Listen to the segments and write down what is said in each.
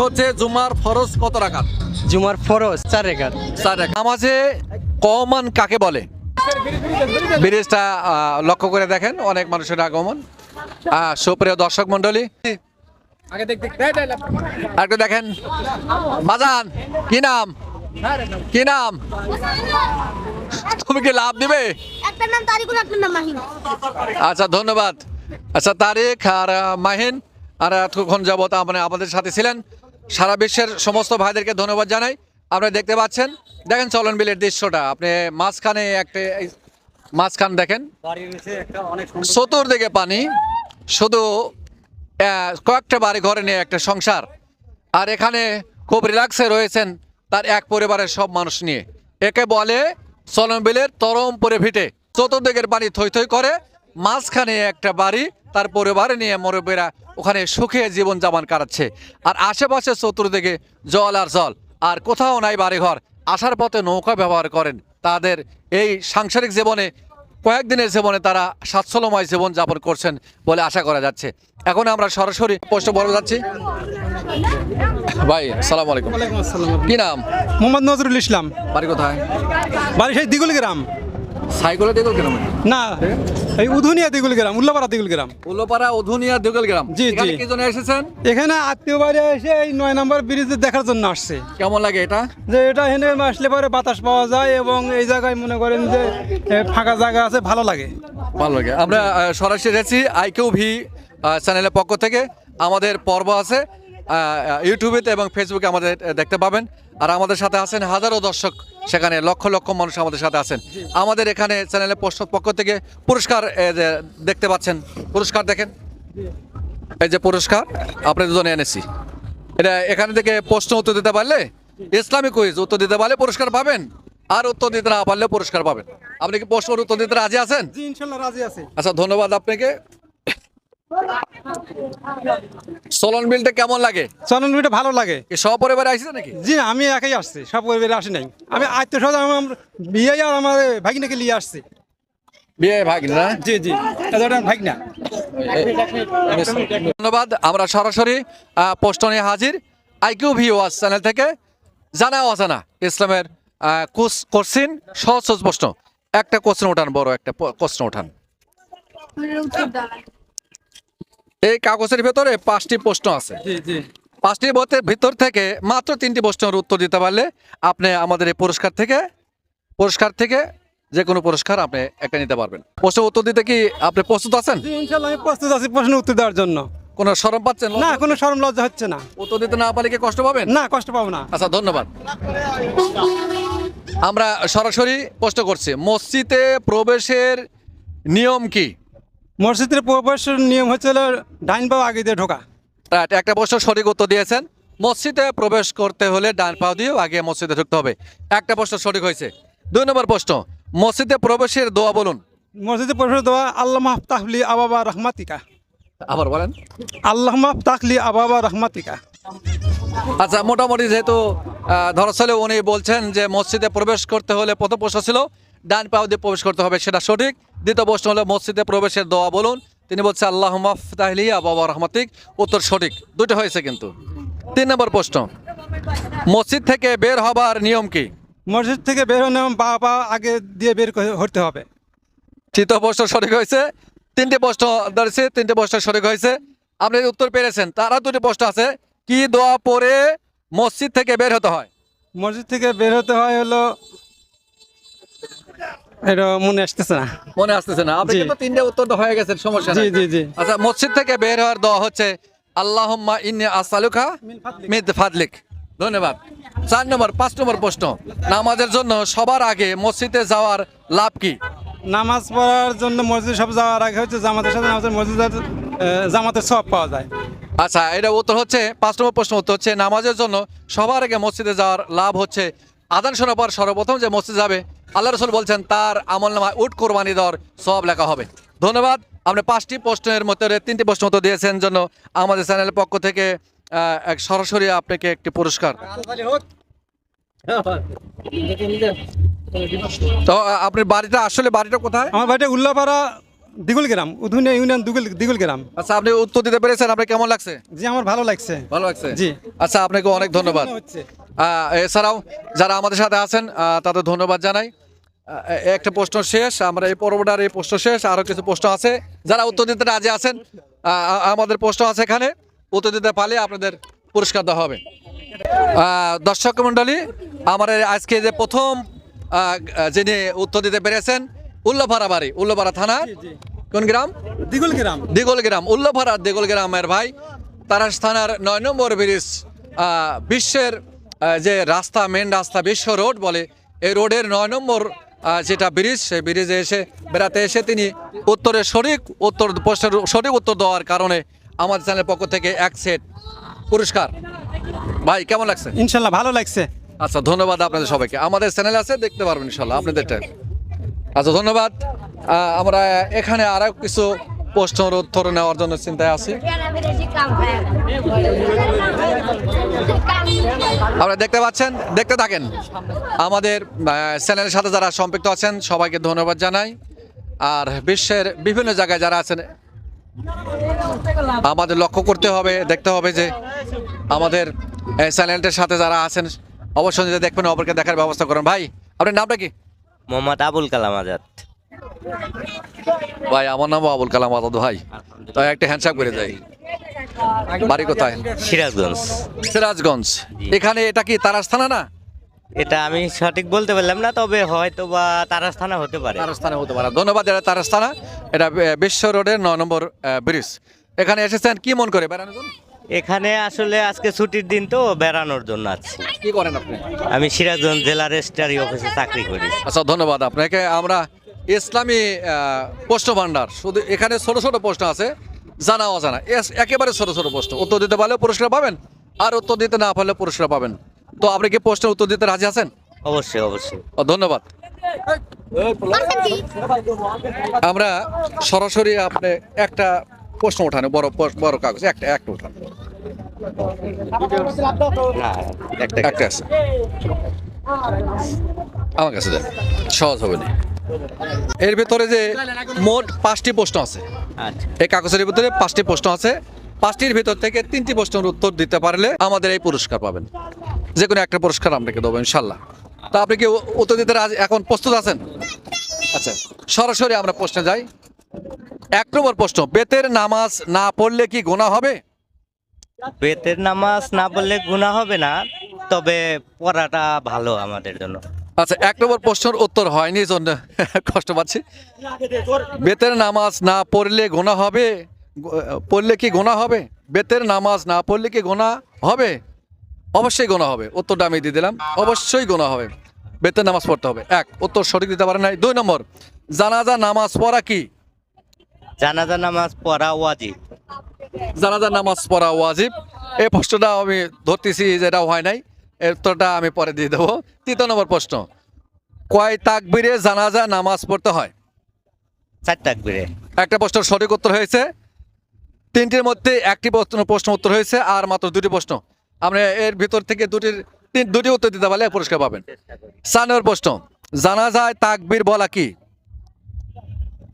হচ্ছে জুমার ফরজ কত রাকাত? জুমার ফরজ 4 রাকাত। 4 রাকাত। নামাজে কমান কাকে বলে? ব্রিজটা লক্ষ্য করে দেখেন, অনেক মানুষের আগমন। সুপ্রিয় দর্শক মন্ডলী, আরেকটু দেখেন। বাজান, কি নাম? কি নাম? তুমি কি লাভ দিবে? একটার নাম তারিকুল, একটার নাম মাহিন। আচ্ছা, ধন্যবাদ। আচ্ছা, তারিক আর মাহিন আর এতক্ষণ যাবত আমাদের সাথে ছিলেন। সারা বিশ্বের সমস্ত ভাইদেরকে ধন্যবাদ জানাই। আপনারা দেখতে পাচ্ছেন, দেখেন চলন বিলের দৃশ্যটা। আপনি মাঝখান দেখেন, চতুর্দিকে পানি, শুধু কয়েকটা বাড়ি ঘরে নিয়ে একটা সংসার। আর এখানে খুব রিল্যাক্সে রয়েছেন তার এক পরিবারের সব মানুষ নিয়ে। একে বলে চলন বিলের তরম পরে ভিটে। চতুর্দিকের পানি থই থই করে, মাঝখানে একটা বাড়ি, তার পরিবারে নিয়ে মুরব্বীরা ওখানে সুখে জীবন যাপন কাটাচ্ছে। আর আশেপাশে চতুর্দিকে জল আর জল, আর কোথাও নাই বাড়িঘর। আসার পথে নৌকা ব্যবহার করেন। তাদের এই সাংসারিক জীবনে, কয়েকদিনের জীবনে তারা স্বাচ্ছন্দ্যময় জীবন যাপন করছেন বলে আশা করা যাচ্ছে। এখন আমরা সরাসরি প্রশ্ন বলতে যাচ্ছি। ভাই, আসসালামু আলাইকুম। কি নাম? মোহাম্মদ নজরুল ইসলাম। বাড়ি কোথায়? বাড়ি সেই দিগুল গ্রাম। সাইকেলে দিগুল গ্রাম না, এই উধুনিয়া দিগুল গ্রাম, উল্লাপাড়া দিগুল গ্রাম। উল্লাপাড়া উধুনিয়া দিগুল গ্রাম। জি, জি। কি জন্য এসেছেন? এখানে আত্মীয় বাড়ি এসে এই 9 নম্বর ব্রিজ দেখার জন্য আসছে। কেমন লাগে এটা? যে এটা এখানে আসলে পরে বাতাস পাওয়া যায় এবং এই জায়গায় মনে করেন যে ফাঁকা জায়গা আছে, ভালো লাগে। ভালো লাগে। আমরা সরাসরি এসেছি IQV চ্যানেলের পক্ষ থেকে। আমাদের পর্ব আছে ইউটিউবেতে এবং ফেসবুকে, আমাদের দেখতে পাবেন। আর আমাদের সাথে আছেন হাজারো দর্শক, সেখানে লক্ষ লক্ষ মানুষ আমাদের সাথে আছেন। আমাদের এখানে চ্যানেলের পক্ষ থেকে পুরস্কার দেখতে পাচ্ছেন। পুরস্কার দেখেন, এই যে পুরস্কার আপনাদের জন্য এনেছি। এটা এখানে থেকে প্রশ্ন উত্তর দিতে পারলে, ইসলামিক কুইজ উত্তর দিতে পারলে পুরস্কার পাবেন, আর উত্তর দিতে না পারলে পুরস্কার পাবেন। আপনি কি প্রশ্নের উত্তর দিতে রাজি আছেন? জি, ইনশাআল্লাহ রাজি আছি। আচ্ছা, ধন্যবাদ আপনাকে। চলন বিলটা কেমন লাগে? চলন বিলটা ভালো লাগে। কি সপরিবারে আসছে নাকি? জি, আমি একাই আসছি, সব পরিবারে আসি নাই। আমি আত্মীয় স্বজন আমার বিয়ে আর আমার ভাগিনাকে নিয়ে আসছি। বিয়ে ভাগ না? জি, জি, এটা ভাগিনা। ধন্যবাদ। আমরা সরাসরি প্রশ্ন নিয়ে হাজির IQV ওয়াচ চ্যানেল থেকে। জানা অজানা ইসলামের কোশ্চিন, সহজ প্রশ্ন। একটা কোশ্চেন ওঠান, বড় একটা প্রশ্ন ওঠান। এই কাগজের ভেতরে 5টি প্রশ্ন আছে। জি, জি। 5টি ভিতর থেকে মাত্র 3টি প্রশ্নের উত্তর দিতে পারলে আপনি আমাদের এই পুরস্কার থেকে যে কোনো পুরস্কার আপনি একটা নিতে পারবেন। প্রশ্নের উত্তর দিতে কি আপনি প্রস্তুত আছেন? জি, ইনশাআল্লাহ আমি প্রস্তুত আছি প্রশ্নের উত্তর দেওয়ার জন্য। কোনো শরম পাচ্ছেন? না, কোনো শরম লজ্জা হচ্ছে না। উত্তর দিতে না পারলে কি কষ্ট পাবেন? না, কষ্ট পাবো না। আচ্ছা, ধন্যবাদ। আমরা সরাসরি প্রশ্ন করছি, মসজিদে প্রবেশের নিয়ম কি? মসজিদের প্রবেশের নিয়ম হচ্ছে ডাইন পা আগে দিয়ে ঢোকা। একটা প্রশ্ন সঠিক উত্তর দিয়েছেন। মসজিদে প্রবেশ করতে হলে ডান পা দিয়ে আগে মসজিদে ঢুকতে হবে। একটা প্রশ্ন সঠিক হয়েছে। 2 নম্বর প্রশ্ন, মসজিদে প্রবেশের দোয়া বলুন। মসজিদে প্রবেশের দোয়া আল্লাহ তাহলি আবাবা রহমাতিকা। আবার বলেন। আল্লাহ তাহলি আবাবা রহমাতিকা। আচ্ছা, মোটামুটি যেহেতু ধরাচলে উনি বলছেন যে মসজিদে প্রবেশ করতে হলে প্রথম প্রশ্ন ছিল ডান পা দিয়ে প্রবেশ করতে হবে, সেটা সঠিক। দ্বিতীয় প্রশ্ন হলো মসজিদে প্রবেশের দোয়া বলুন, তিনি বলছে আল্লাহুম্মা ফতাহলি আবাবা রহমাতিক, উত্তর সঠিক। দুটো হয়েছে কিন্তু। 3 নম্বর প্রশ্ন, মসজিদ থেকে বের হবার নিয়ম কি? মসজিদ থেকে বের হলে পা আগে দিয়ে বের হতে হবে। তৃতীয় প্রশ্ন সঠিক হয়েছে। 3টে প্রশ্ন ধরেছে, 3টে প্রশ্ন সঠিক হয়েছে। আপনি উত্তর পেরেছেন। তারা 2টি প্রশ্ন আছে, কি দোয়া পড়ে মসজিদ থেকে বের হতে হয়? মসজিদ থেকে বের হতে হয় হলো, এটা মনে আসতেছে না। মনে আসতেছে না? আপনি কিন্তু 3টে উত্তর তো হয়ে গেছে, সমস্যা জি, নেই। জি, জি। আচ্ছা, মসজিদ থেকে বের হওয়ার দোয়া হচ্ছে আল্লাহুম্মা ইন্নী আসআলুকা মিন ফাদলিক। ধন্যবাদ। 5 নম্বর প্রশ্ন, নামাজের জন্য সবার আগে মসজিদে যাওয়ার লাভ কি? নামাজ পড়ার জন্য মসজিদ সব যাওয়ার আগে হচ্ছে জামাতের সাথে জামাতের সওয়াব পাওয়া যায়। আচ্ছা, এটা উত্তর হচ্ছে 5 নম্বর প্রশ্ন উত্তর হচ্ছে নামাজের জন্য সবার আগে মসজিদে যাওয়ার লাভ হচ্ছে আযান শোনার পর সর্বপ্রথম যে মসজিদ যাবে, আল্লাহ রাসূল বলছেন তার আমলনামায় উট কোরবানি দেওয়ার সওয়াব লেখা হবে। ধন্যবাদ। আপনি 5টি প্রশ্নের মধ্যে 3টি প্রশ্ন উত্তর দিয়েছেন জন্য আমাদের চ্যানেলের পক্ষ থেকে সরাসরি আপনাকে একটি পুরস্কার। তো আপনার বাড়িটা কোথায়? আমার বাড়িটা উল্লাপাড়া দিগুল গ্রাম উধুনিয়া ইউনিয়ন দিগুল গ্রাম। আচ্ছা, আপনি উত্তর দিতে পেরেছেন, আপনার কেমন লাগছে? জি আমার ভালো লাগছে। ভালো লাগছে? জি। আচ্ছা, আপনাকে অনেক ধন্যবাদ। হচ্ছে এছাড়াও যারা আমাদের সাথে আছেন তাদের ধন্যবাদ জানাই। একটা প্রশ্ন শেষ, আমরা এই পর্বটার এই প্রশ্ন শেষ, আরও কিছু প্রশ্ন আছে। যারা উত্তর দিতে রাজি আছেন, আমাদের প্রশ্ন আছে এখানে, উত্তর দিতে পারলে আপনাদের পুরস্কার দেওয়া হবে। দর্শক মণ্ডলী, আমাদের আজকে যে প্রথম যিনি উত্তর দিতে পেরেছেন, উল্লাপাড়া বাড়ি, উল্লাপাড়া থানা, কোন গ্রাম? দিগুল গ্রাম। দিগল গ্রাম, উল্লাপাড়ার দিগল গ্রামের ভাই তারাস থানার 9 নম্বর ব্রিজ, বিশ্বের যে রাস্তা, মেন রাস্তা বিশ্ব রোড বলে, এই রোডের 9 নম্বর যেটা ব্রিজ, সেই ব্রিজে এসে বেড়াতে এসে তিনি উত্তরের প্রশ্নের সঠিক উত্তর দেওয়ার কারণে আমাদের চ্যানেলের পক্ষ থেকে 1 সেট পুরস্কার। ভাই কেমন লাগছে? ইনশাল্লাহ ভালো লাগছে। আচ্ছা, ধন্যবাদ আপনাদের সবাইকে। আমাদের চ্যানেল আছে, দেখতে পারবেন ইনশাল্লাহ আপনাদেরটা। আচ্ছা, ধন্যবাদ। আমরা এখানে আরো কিছু প্রশ্নের উত্তর নেওয়ার জন্য চিন্তায় আছি। আপনারা দেখতে পাচ্ছেন, দেখতে থাকেন। আমাদের চ্যানেলের সাথে যারা সম্পৃক্ত আছেন সবাইকে ধন্যবাদ জানাই। আর বিশ্বের বিভিন্ন জায়গায় যারা আছেন, আমাদের লক্ষ্য করতে হবে, দেখতে হবে যে আমাদের চ্যানেলটার সাথে যারা আছেন অবশ্যই যদি দেখবেন, অপরকে দেখার ব্যবস্থা করেন। ভাই, আপনার নামটা কি? মোহাম্মদ আবুল কালাম আজাদ। ভাই, আমার নাম আবুল কালাম আজাদ। ভাই, তাই একটা হ্যান্ডশেক করে যাই। বাড়ি কোথায়? সিরাজগঞ্জ। সিরাজগঞ্জ। এখানে এটা কি তারাস থানা না? এটা আমি সঠিক বলতে পারলাম না, তবে হয়তো বা তারাস থানা হতে পারে। তারাস থানা হতে পারে। ধন্যবাদ। এটা তারাস থানা, এটা বিশ্ব রোডের 9 নম্বর ব্রিজ। এখানে এসেছেন কি মন করে বেড়ানোর জন্য? এখানে আসলে আজকে ছুটির দিন তো, বেড়ানোর জন্য আছি। কি করেন আপনি? আমি সিরাজগঞ্জ জেলা রেজিস্ট্রারি অফিসে চাকরি করি। আচ্ছা, ধন্যবাদ আপনাকে। আমরা ইসলামী প্রশ্ন ভান্ডার, শুধু এখানে ছোট ছোট প্রশ্ন আছে, জানা অজানা, একেবারে ছোট ছোট প্রশ্ন। উত্তর দিতে পারলে পুরস্কার পাবেন, আর উত্তর দিতে না পারলে পুরস্কার পাবেন। তো আপনি কি প্রশ্নের উত্তর দিতে রাজি আছেন? অবশ্যই অবশ্যই। ধন্যবাদ। আমরা সরাসরি আপনি একটা প্রশ্ন ওঠানো, বড় বড় কাগজ একটা ওঠানো। না, একটা আছে আমার কাছে, দেন, সহজ হবে না। এর ভিতরে যে মোট 5টি প্রশ্ন আছে, আচ্ছা এই কাগজের ভিতরে 5টি প্রশ্ন আছে। 5টির ভিতর থেকে 3টি প্রশ্নের উত্তর দিতে পারলে আমাদের এই পুরস্কার পাবেন। যে কোনো একটা পুরস্কার আপনাকে দেবো ইনশাল্লাহ। তা আপনি কি উত্তর দিতে এখন প্রস্তুত আছেন? আচ্ছা, সরাসরি আমরা প্রশ্নে যাই। 1 নম্বর প্রশ্ন, বেতের নামাজ না পড়লে কি গুনাহ হবে? বেতের নামাজ না পড়লে গুনাহ হবে না, তবে পড়াটা ভালো আমাদের জন্য। আচ্ছা, 1 নম্বর প্রশ্নের উত্তর হয়নি জন্য কষ্ট পাচ্ছি। বেতের নামাজ না পড়লে গুনাহ হবে, পড়লে কি গুনাহ হবে? বেতের নামাজ না পড়লে কি গুনাহ হবে? অবশ্যই গুনাহ হবে। উত্তরটা আমি দিয়ে দিলাম, অবশ্যই গুনাহ হবে। বেতের নামাজ পড়তে হবে। 1 উত্তর সঠিক দিতে পারেন নাই। 2 নম্বর, জানাজা নামাজ পড়া কি? জানাজা নামাজ পড়া ওয়াজিব। জানাজা নামাজ পড়া ওয়াজিব। এই প্রশ্নটা আমি ধরতেছি যেটা হয় নাই, এর উত্তরটা আমি পরে দিয়ে দেবো। 3 নম্বর প্রশ্ন, কয় তাকবীরে জানাজা নামাজ পড়তে হয়? 4 তাকবীরে। একটা প্রশ্নের সঠিক উত্তর হয়েছে। 3টির মধ্যে একটি প্রশ্ন উত্তর হয়েছে, আর মাত্র 2টি প্রশ্ন। আমরা এর ভিতর থেকে দুটি উত্তর দিতে পারলে পুরস্কার পাবেন। 4 নম্বর প্রশ্ন, জানাজায় তাকবীর বলা কি?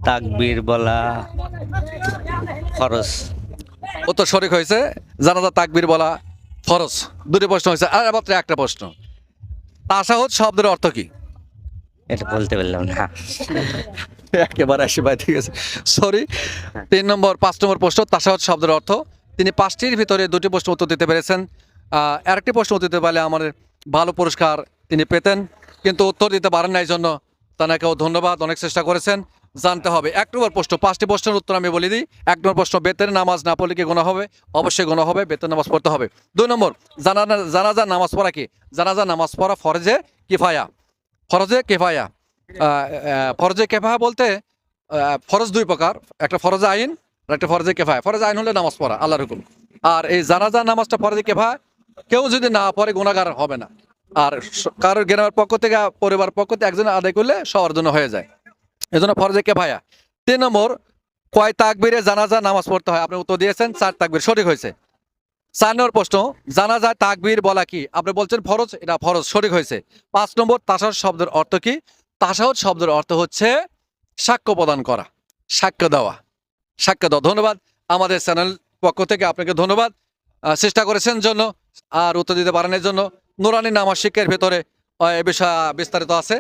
তাকবীর বলা ফরজ। উত্তর সঠিক হয়েছে, জানাজা তাকবীর বলা ফরজ। 2টি প্রশ্ন হয়েছে, আর মাত্র একটা প্রশ্ন, তাশাহুদ শব্দের অর্থ কি? এটা বলতে পারলাম না। একেবারে আসি ভাই, ঠিক আছে, সরি। 5 নম্বর প্রশ্ন, তাশাহুদ শব্দের অর্থ। তিনি 5টির ভিতরে 2টি প্রশ্ন উত্তর দিতে পেরেছেন। আরেকটি প্রশ্ন উত্তর দিতে পারলে আমাদের ভালো পুরস্কার তিনি পেতেন, কিন্তু উত্তর দিতে পারেন না, এই জন্য তাকেও ধন্যবাদ। অনেক চেষ্টা করেছেন। জানতে হবে 1 নম্বর প্রশ্ন, 5টি প্রশ্নের উত্তর আমি বলে দিই। 1 নম্বর প্রশ্ন, বেতের নামাজ না পড়লে কি গুনাহ হবে? অবশ্যই গুনাহ হবে, বেতের নামাজ পড়তে হবে। 2 নম্বর, জানাজা নামাজ পড়া কি? জানাজা নামাজ পড়া ফরজে কিফায়া। ফরজে কিফায়া, ফরজে কিফায়া বলতে ফরজ 2 প্রকার, একটা ফরজে আইন আর একটা ফরজে কিফায়া। ফরজে আইন হলে নামাজ পড়া, আল্লাহর হুকুম। আর এই জানাজা নামাজটা ফরজে কিফায়া, কেউ যদি না পড়ে গুনাহগার হবে না। আর কারোর গ্রামের পক্ষ থেকে, পরিবার পক্ষ থেকে একজন আদায় করলে সবার জন্য হয়ে যায়, এজন্য ফরজে কিফায়া। 3 নম্বর, কয় তাকবীরে জানাজা নামাজ পড়তে হয়? আপনি উত্তর দিয়েছেন 4 তাকবীর, সঠিক হয়েছে। 4 নম্বর প্রশ্ন, জানাজায় তাকবীর বলা কি? আপনি বলছেন ফরজ, এটা ফরজ, সঠিক হয়েছে। 5 নম্বর, তাশাহুদ শব্দের অর্থ কি? তাশাহুদ শব্দের অর্থ হচ্ছে সাক্ষ্য প্রদান করা। সাক্ষ্য দেওয়া। ধন্যবাদ। আমাদের চ্যানেল পক্ষ থেকে আপনাকে ধন্যবাদ, চেষ্টা করেছেন জন্য আর উত্তর দিতে পারেনের জন্য। নুরানি নামাজ শিক্ষার ভেতরে এ বিষয়ে বিস্তারিত আছে।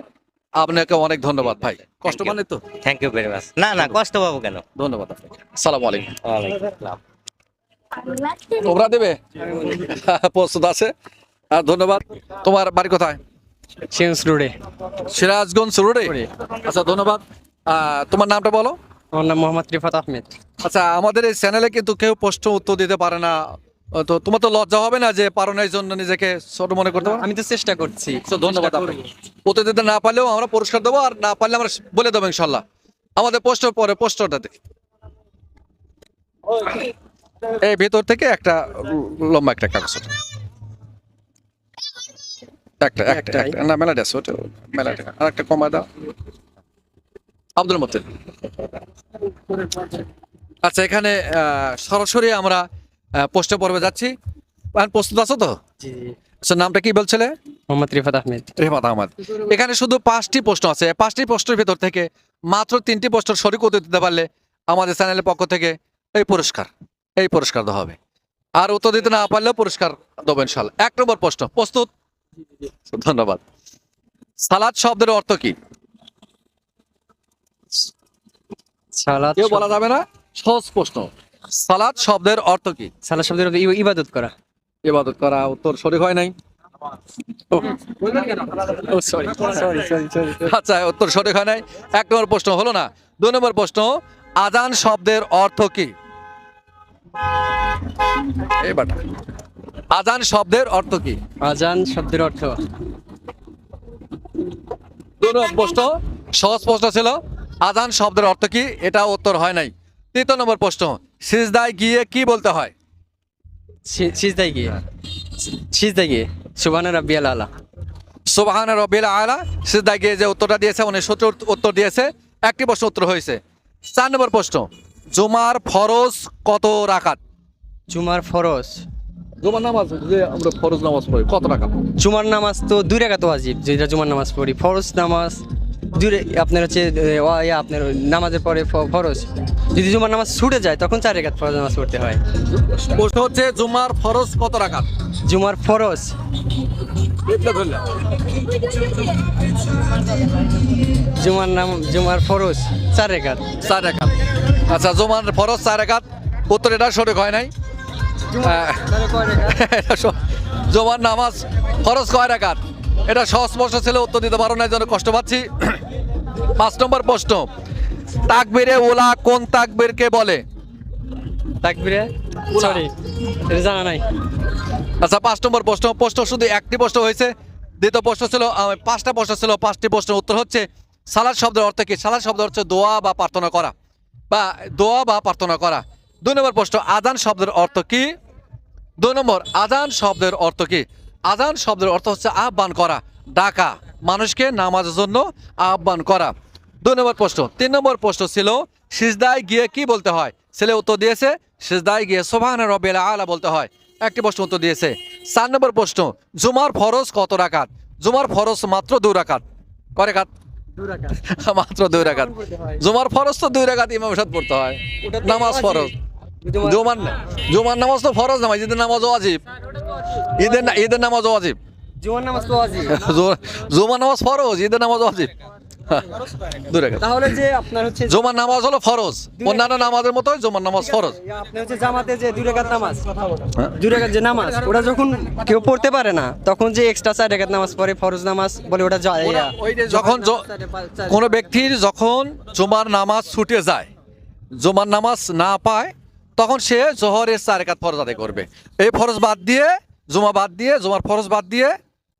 আপনাকে অনেক ধন্যবাদ ভাই। কষ্ট পান তো? Thank you very much. না না, কষ্ট পাবো কেন? ধন্যবাদ আপনাকে। আসসালামু আলাইকুম। ওয়ালাইকুম আসসালাম। তোমরা দেবে? প্রস্তুত আছে। ধন্যবাদ। তোমার বাড়ি কোথায়? চেঞ্জ রোডে। সিরাজগঞ্জ রোডে। আচ্ছা ধন্যবাদ। তোমার নামটা বলো। আমার নাম মোহাম্মদ রিফাত আহমেদ। আচ্ছা, আমাদের এই চ্যানেলে কিন্তু কেউ প্রশ্ন উত্তর দিতে পারে না, তো তোমার তো লজ্জা হবে না যে পারনের জন্য নিজেকে ছোট মনে করতে পারো? আমি তো চেষ্টা করছি। তো ধন্যবাদ আপনাকে। উত্তর দিতে না পারলেও আমরা পুরস্কার দেবো, আর না পারলে আমরা বলে দেবো ইনশাল্লাহ। আমাদের পোস্টের পরে পোস্টারটা দেখি, এই ভেতর থেকে একটা লম্বা একটা কাগজ, একটা না মেলাটা আছে, ওটা মেলাটা আর একটা কমা দাও। আব্দুল মতিন। আচ্ছা, এখানে সরাসরি আমরা পোস্টে পর্বে যাচ্ছি। প্রস্তুত আছো তো? জি জি। আচ্ছা, নামটা কি বলছিলে? মোহাম্মদ রিফাত আহমেদ। রেহমাত আহমদ। এখানে শুধু 5টি প্রশ্ন আছে। 5টি প্রশ্নের ভেতর থেকে মাত্র 3টি প্রশ্ন সঠিক উত্তর দিতে পারলে আমাদের চ্যানেলের পক্ষ থেকে এই পুরস্কার দেওয়া হবে। আর উত্তর দিতে না পারলেও পুরস্কার দেবো ইনশাল্লাহ। 1 নম্বর প্রশ্ন, প্রস্তুত? ধন্যবাদ। সালাদ শব্দের অর্থ কি? সালাত কেউ বলা যাবে না, সহজ প্রশ্ন। সালাদ শব্দের অর্থ কি? সালাত শব্দের অর্থ ইবাদত করা। ইবাদত করা। উত্তর সঠিক হয় নাই। আচ্ছা, উত্তর সঠিক হয় নাই। 1 নম্বর প্রশ্ন হলো না। 2 নম্বর প্রশ্ন, আজান শব্দের অর্থ কি? আজান শব্দের অর্থ কি? আজান শব্দের অর্থ 2 নম্বর প্রশ্ন সহজ প্রশ্ন ছিল, আজান শব্দের অর্থ কি? এটা উত্তর হয় নাই। 3 নম্বর প্রশ্ন, সিজদায় গিয়ে কি বলতে হয়? সিজদায় গিয়ে সুবহানা রাব্বিয়াল আলা। সুবহানা রাব্বিল আলা। সিজদায় গিয়ে যে উত্তরটা দিয়েছে, উনি সঠিক উত্তর দিয়েছে। একটি প্রশ্ন উত্তর হয়েছে। 4 নম্বর প্রশ্ন, জুমার ফরজ কত রাকাত? জুমার ফরজ, জুমার নামাজ যে আমরা ফরজ নামাজ পড়ি কত রাকাত? জুমার নামাজ তো 2 রাকাত ওয়াজিব, যেটা জুমার নামাজ পড়ি। ফরজ নামাজ আপনার হচ্ছে আপনার নামাজের পরে ফরজ। যদি জুমার নামাজ ছুটে যায় তখন 4 রাকাত ফরজ নামাজ পড়তে হয়। প্রশ্ন হচ্ছে জুমার ফরজ কত রাকাত? জুমার ফরজ, জুমার ফরজ 4 রাকাত। 4 রাকাত। আচ্ছা, জুমার ফরজ 4 রাকাত। উত্তর এটা সঠিক হয় নাই। জুমার নামাজ ফরজ কয় রাকাত? এটা সহজ প্রশ্ন ছিল, উত্তর দিতে পারো না, এই জন্য কষ্ট পাচ্ছি। 5 নম্বর প্রশ্ন, তাকবীরে ওলা কোন তাকবীরকে বলে? তাকবীরে সরি, এটা জানা নাই। আচ্ছা, 5 নম্বর প্রশ্ন শুধু একটি প্রশ্ন হয়েছে। দ্বিতীয় প্রশ্ন ছিল 5টা প্রশ্ন ছিল, 5টি প্রশ্নের উত্তর হচ্ছে সালাত শব্দের অর্থ কি? সালাত শব্দ হচ্ছে দোয়া বা প্রার্থনা করা। 2 নম্বর প্রশ্ন, আজান শব্দের অর্থ কি? 2 নম্বর, আজান শব্দের অর্থ কি? আজান শব্দের অর্থ হচ্ছে আহ্বান করা, ডাকা, মানুষকে নামাজের জন্য আহ্বান করা। 2 নম্বর প্রশ্ন। 3 নম্বর প্রশ্ন ছিল সিজদায় গিয়ে কি বলতে হয়? ছেলে উত্তর দিয়েছে সিজদায় গিয়ে সুবহানা রাব্বিল আলা বলতে হয়। একটি প্রশ্ন উত্তর দিয়েছে। 4 নম্বর প্রশ্ন, জুমার ফরজ কত রাকাত? জুমার ফরজ মাত্র 2 রাকাত। কয় রাকাত? 2 রাকাত। মাত্র 2 রাকাত। জুমার ফরজ তো 2 রাকাত ইমামের সাথে পড়তে হয়। নামাজ ফরজ। জুমার নামাজ তো ফরজ নামাজ, ঈদের নামাজ ওয়াজিব। ঈদের নামাজ ওয়াজিব। জুমার নামাজ তো ওয়াজিব। জুমার নামাজ ফরজ, ঈদের নামাজ ওয়াজিব। 2 রাকাত। তাহলে যে আপনার হচ্ছে জুমার নামাজ হলো ফরজ, অন্যান্য নামাজের মতোই জুমার নামাজ ফরজ। আপনার হচ্ছে জামাতে যে 2 রাকাত নামাজ, 2 রাকাত যে নামাজ, ওটা যখন কেউ পড়তে পারে না তখন যে এক্সট্রা 4 রাকাত নামাজ পড়ে ফরজ নামাজ বলে, ওটা যখন কোনো ব্যক্তির যখন জুমার নামাজ ছুটে যায়, জুমার নামাজ না পায়, তখন সে জোহরের 4 রাকাত ফরজ আদায় করবে। এই ফরজ বাদ দিয়ে, জুমার ফরজ বাদ দিয়ে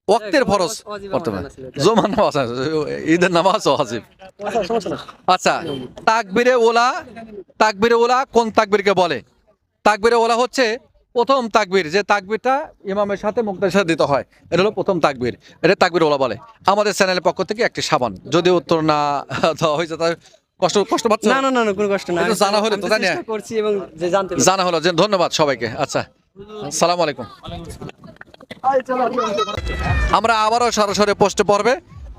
ওয়াক্তের ফরজ করতে হবে। জুমার নামাজ, ঈদের নামাজ ওয়াজিব। আচ্ছা, তাকবীরে ওলা কোন তাকবীরকে বলে? তাকবীরে ওলা হচ্ছে প্রথম তাকবীর, যে তাকবীরটা ইমামের সাথে মুক্তাদির সাথে দিতে হয়, এটা হলো প্রথম তাকবীর। এটা তাকবীর ওলা বলে। আমাদের চ্যানেলের পক্ষ থেকে একটি সাবান, যদি উত্তর না দেওয়া হয়েছে তাহলে কষ্ট পাচ্ছ? না কোনো কষ্ট না। এটা জানা হলো তো, জানি করছি এবং যে জানা হলো যে। ধন্যবাদ সবাইকে। আচ্ছা, আসসালামু আলাইকুম। আমরা আবারও সরাসরি পোস্টে পর্বে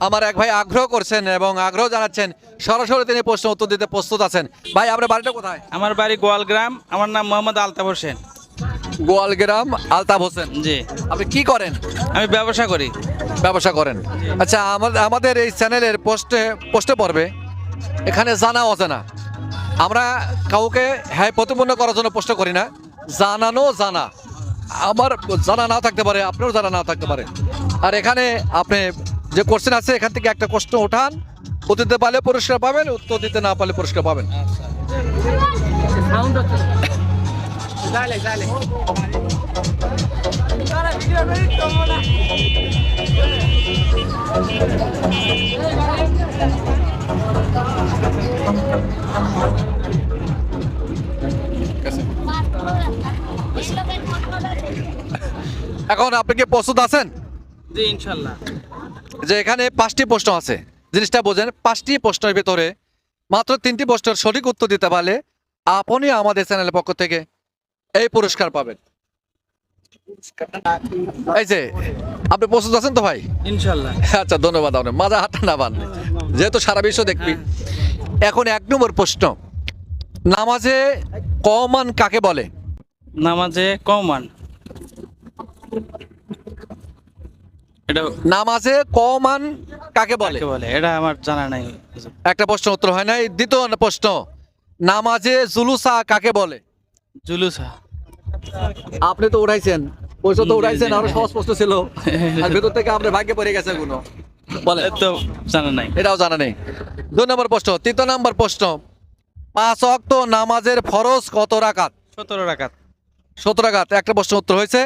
আমার এক ভাই আগ্রহ করছেন এবং আগ্রহ জানাচ্ছেন, সরাসরি তিনি প্রশ্ন উত্তর দিতে প্রস্তুত আছেন। ভাই আপনার বাড়িটা কোথায়? আমার বাড়ি গোয়ালগ্রাম, আমার নাম মোহাম্মদ আলতাফ হোসেন। গোয়ালগ্রাম, আলতাফ হোসেন। জি, আপনি কি করেন? আমি ব্যবসা করি। ব্যবসা করেন। আচ্ছা, আমাদের এই চ্যানেলের পোস্টে পড়বে এখানে জানা অজানা, আমরা কাউকে হ্যাঁ প্রতিপন্ন করার জন্য প্রশ্ন করি না, জানানো জানা। আমার জানা না থাকতে পারে, আপনারও জানা না থাকতে পারে। আর এখানে আপনি যে কোশ্চেন আছে এখান থেকে একটা প্রশ্ন ওঠান, উত্তর দিতে পারলে পুরস্কার পাবেন, উত্তর দিতে না পারলে পুরস্কার পাবেন। এখন আপনি কি প্রস্তুত আছেন? জি, ইনশাল্লাহ। যে এখানে 5টি প্রশ্ন আছে, জিনিসটা বোঝেন। 5টি প্রশ্নের ভিতরে মাত্র 3টি প্রশ্নের সঠিক উত্তর দিতে পারলে আপনি আমাদের চ্যানেলের পক্ষ থেকে এই পুরস্কার পাবেন। এই যে আপনি প্রস্তুত আছেন তো ভাই? ইনশাল্লাহ। আচ্ছা, ধন্যবাদ। আপনার মাজা হাতটা না বান, যেহেতু সারা বিশ্ব দেখবি। এখন 1 নম্বর প্রশ্ন, নামাজে কমান কাকে বলে? নামাজে কমান, এটা নামাজে কমান কাকে বলে? কাকে বলে এটা আমার জানা নাই। একটা প্রশ্ন উত্তর হয় নাই। দ্বিতীয় প্রশ্ন, নামাজে জুলুসা কাকে বলে? জুলুসা। আপনি তো উঠাইছেন, পয়সা তো জি, উঠাইছেন, জি। আরো সহজ প্রশ্ন ছিল, আর ভেতর থেকে আপনার ভাগ্যে পড়ে গেছে গুলো। বলে তো জানা নাই। এটাও জানা নেই। 2 নম্বর প্রশ্ন, 3 নম্বর প্রশ্ন, 5 ওয়াক্ত নামাজের ফরজ কত রাকাত? 17 রাকাত। 17 রাকাত। একটা প্রশ্ন উত্তর হয়েছে।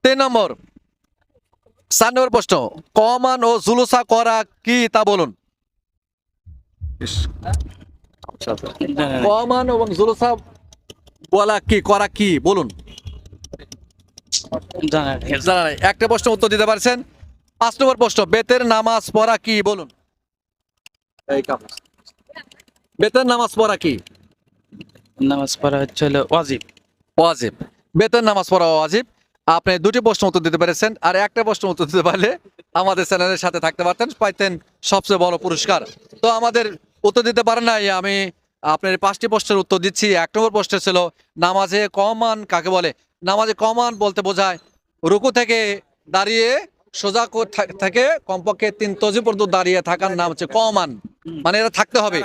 3 নম্বর, 4 নম্বর প্রশ্ন, কমান ও জুলুসা করা কি তা বলুন। জানা নাই। কমান এবং জুলুসা বলা কি, করা কি বলুন। জানা নাই। জানা নাই। একটা প্রশ্ন উত্তর দিতে পারছেন। 5 নম্বর প্রশ্ন, বেতের নামাজ পড়া কি বলুন। বেতের নামাজ পড়া কি? নামাজ পড়া হচ্ছে হলো ওয়াজিব। ওয়াজিব। বেতের নামাজ পড়া ওয়াজিব। আপনি 2টি প্রশ্ন উত্তর দিতে পেরেছেন, আর একটা প্রশ্ন উত্তর দিতে পারলে আমাদের চ্যানেলের সাথে থাকতে পারতেন, পাইতেন সবচেয়ে বড় পুরস্কার। তো আমাদের উত্তর দিতে পারেন নাই। আমি আপনার 5টি প্রশ্নের উত্তর দিচ্ছি। 1 নম্বর প্রশ্ন ছিল, নামাজে কমান কাকে বলে? নামাজে কমান বলতে বোঝায় রুকু থেকে দাঁড়িয়ে সোজা থেকে কমপক্ষে 3 তজি পর্যন্ত দাঁড়িয়ে থাকার নাম হচ্ছে কমান। মানে এটা থাকতে হবে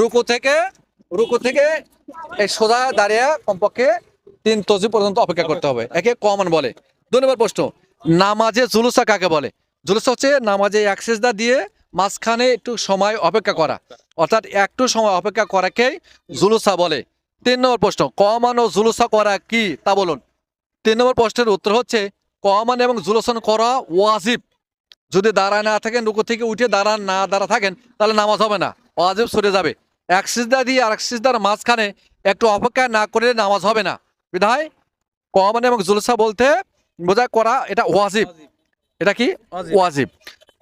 রুকু থেকে এই সোজা দাঁড়িয়ে কমপক্ষে 3 তজি পর্যন্ত অপেক্ষা করতে হবে, একে কমান বলে। 2 নম্বর প্রশ্ন, নামাজে জুলুসা কাকে বলে? জুলুসা হচ্ছে নামাজে এক সিজদা দিয়ে মাঝখানে একটু সময় অপেক্ষা করা, অর্থাৎ একটু সময় অপেক্ষা করাকেই জুলুসা বলে। 3 নম্বর প্রশ্ন, কমান ও জুলুসা করা কি তা বলুন। 3 নম্বর প্রশ্নের উত্তর হচ্ছে, কমান এবং জুলুসান করা ওয়াজিব। যদি দাঁড়ায় না থাকেন, রুকু থেকে উঠে দাঁড়া থাকেন, তাহলে নামাজ হবে না, ওয়াজিব সরে যাবে। এক সিজদা দিয়ে আরেক সিজদার মাঝখানে একটু অপেক্ষা না করলে নামাজ হবে না। বিধায় কমান এবং জুলুসা বলতে বোঝায় করা, এটা ওয়াজিব। এটা কি? ওয়াজিব।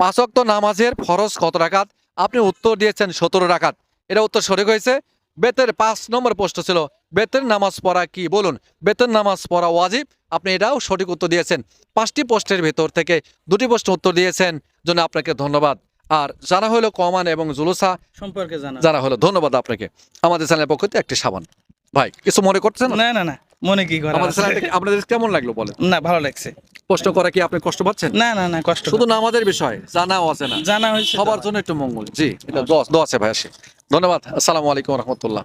5 ওয়াক্ত নামাজের ফরজ কত রাকাত? আপনি উত্তর দিয়েছেন 17 রাকাত। এটা উত্তর সঠিক হয়েছে। বেতের 5 নম্বর প্রশ্ন ছিল, বেতের নামাজ পড়া কি বলুন। বেতের নামাজ পড়া ওয়াজিব। আপনি এটাও সঠিক উত্তর দিয়েছেন। 5টি প্রশ্নের ভেতর থেকে 2টি প্রশ্ন উত্তর দিয়েছেন, জন্য আপনাকে ধন্যবাদ। আর জানা হলো কমান এবং জুলুসা সম্পর্কে জানা হলো, ধন্যবাদ আপনাকে। আমাদের চ্যানেলের পক্ষ থেকে একটি সাবান। ভাই কিছু মনে করছেন? না না না, মনে কি করা আমাদের আছে? চ্যানেলটা আপনাদের কেমন লাগলো বলেন? না, ভালো লাগছে। প্রশ্ন করা কি আপনি কষ্ট পাচ্ছেন? না না না, কষ্ট শুধু নামাজের বিষয় জানা আছে না, জানা হয়েছে তো। সবার জন্য একটু মঙ্গল। জি, এটা দোয়া আছে ভাই। আসি, ধন্যবাদ। আসসালামু আলাইকুম রহমতুল্লাহ।